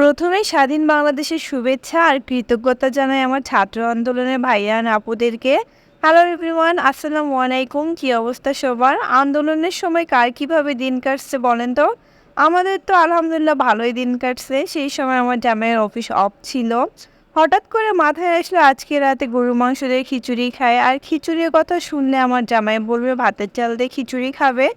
প্রথমেই স্বাধীন বাংলাদেশের শুভেচ্ছা আর কৃতজ্ঞতা জানাই আমার ছাত্র আন্দোলনের ভাইয়া আপুদেরকে। হ্যালো এভরিওয়ান, আসসালামু আলাইকুম। কি অবস্থা সবার? আন্দোলনের সময় কার কিভাবে দিন কাটছে বলেন তো? আমাদের তো আলহামদুলিল্লাহ ভালোই দিন কাটছে। সেই সময় আমার জামাইয়ের অফিস অফ ছিল। হঠাৎ করে মাথায় আসলো আজকে রাতে গরু মাংস দিয়ে খিচুড়ি খায়, আর খিচুড়ির কথা শুনলে আমার জামাই বলবে ভাতের চাল দিয়ে খিচুড়ি খাবে।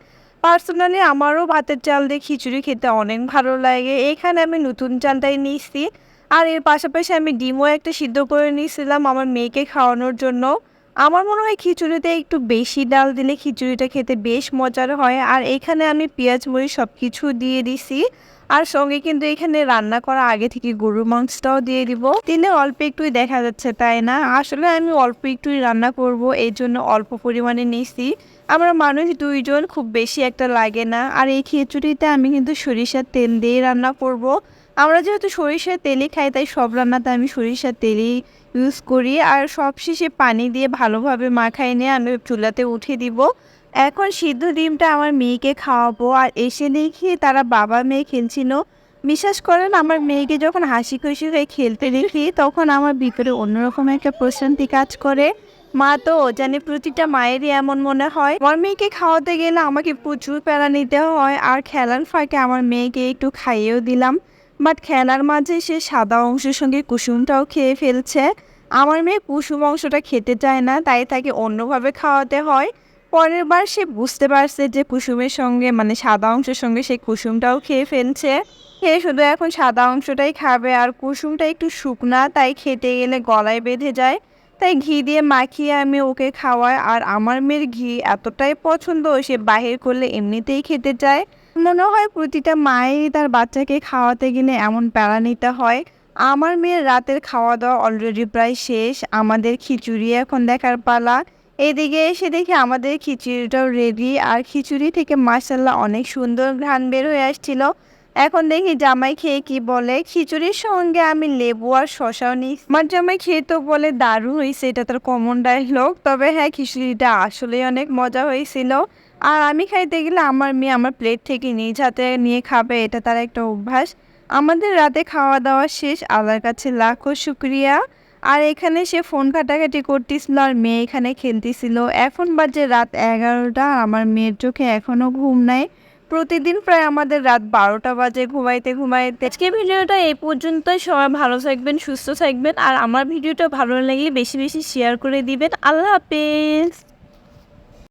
পার্সোনালি আমারও ভাতের চাল দিয়ে খিচুড়ি খেতে অনেক ভালো লাগে। এখানে আমি নতুন চালটাই নিয়েছি, আর এর পাশাপাশি আমি ডিমও একটা সিদ্ধ করে নিয়েছিলাম আমার মেয়েকে খাওয়ানোর জন্য। আমার মনে হয় খিচুড়িতে একটু বেশি ডাল দিলে খিচুড়িটা খেতে বেশ মজার হয়। আর এখানে আমি পেঁয়াজ মরিচ সব কিছু দিয়ে দিছি, আর সঙ্গে কিন্তু এখানে রান্না করা আগে থেকে গরুর মাংসটাও দিয়ে দিব। দিলে অল্প একটুই দেখা যাচ্ছে, তাই না? আসলে আমি অল্প একটুই রান্না করব, এই জন্য অল্প পরিমাণে নিয়েছি। আমরা মানুষ দুইজন, খুব বেশি একটা লাগে না। আর এই খিচুড়িতে আমি কিন্তু সরিষার তেল দিয়ে রান্না করব। আমরা যেহেতু সরিষার তেলই খাই, তাই সব রান্নাতে আমি সরিষার তেলই ইউজ করি। আর সবশেষে পানি দিয়ে ভালোভাবে মাখাই নিয়ে আমি চুলাতে উঠিয়ে দিব। এখন সিদ্ধ ডিমটা আমার মেয়েকে খাওয়াবো, আর এসে দেখি তারা বাবা মেয়ে খেলছিল। বিশ্বাস করেন, আমার মেয়েকে যখন হাসি খুশি হয়ে খেলতে দেখি, তখন আমার ভিতরে অন্যরকম একটা প্রশান্তি কাজ করে। মা তো জানে, প্রতিটা মায়েরই এমন মনে হয়। আমার মেয়েকে খাওয়াতে গেলে আমাকে প্রচুর প্যারা নিতে হয়, আর খেলার ফাঁকে আমার মেয়েকে একটু খাইয়েও দিলাম। বাট খেলার মাঝে সে সাদা অংশের সঙ্গে কুসুমটাও খেয়ে ফেলছে। আমার মেয়ে কুসুম অংশটা খেতে চায় না, তাই তাকে অন্যভাবে খাওয়াতে হয়। পরের বার সে বুঝতে পারছে যে কুসুমের সঙ্গে, মানে সাদা অংশের সঙ্গে, সে কুসুমটাও খেয়ে ফেলছে। খেয়ে শুধু এখন সাদা অংশটাই খাবে, আর কুসুমটা একটু শুকনা, তাই খেতে গেলে গলায় বেঁধে যায়। তাই ঘি দিয়ে মাখিয়ে আমি ওকে খাওয়াই। আর আমার মেয়ের ঘি এতটাই পছন্দ, সে বাহির করলে এমনিতেই খেতে চায়। মনে হয় প্রতিটা মায়েরই তার বাচ্চাকে খাওয়াতে গেলে এমন প্যারা নিতে হয়। আমার মেয়ের রাতের খাওয়া দাওয়া অলরেডি প্রায় শেষ। আমাদের খিচুড়ি এখন দেখার পালা। এদিকে এসে দেখি আমাদের খিচুড়িটাও রেডি, আর খিচুড়ি থেকে মাশাআল্লাহ অনেক সুন্দর ঘ্রাণ বের হয়ে আসছিল। এখন দেখি জামাই খেয়ে কি বলে। খিচুড়ির সঙ্গে আমি লেবু আর শসাও নিই। আমার জামাই খেয়ে তো বলে দারুণ হয়েছে, এটা তার কমন ডায়লগ। তবে হ্যাঁ, খিচুড়িটা আসলেই অনেক মজা হয়েছিল। আর আমি খাইতে গেলে আমার মেয়ে আমার প্লেট থেকে নিজ হাতে নিয়ে খাবে, এটা তার একটা অভ্যাস। আমাদের রাতে খাওয়া দাওয়া শেষ, আল্লাহর কাছে লাখো শুক্রিয়া। আর এখানে সে ফোন ঘাটাঘাটি করতেছিল, আর মেয়ে এখানে খেলতেছিল। এখন বাজে রাত 11টা, আমার মেয়ের চোখে এখনো ঘুম নাই। প্রতিদিন প্রায় আমাদের রাত 12টা বাজে ঘুমাইতে ঘুমাইতে। আজকে ভিডিওটা এই পর্যন্তই। সবাই ভালো থাকবেন, সুস্থ থাকবেন, আর আমার ভিডিওটা ভালো লাগলে বেশি বেশি শেয়ার করে দিবেন। আল্লাহ হাফেজ।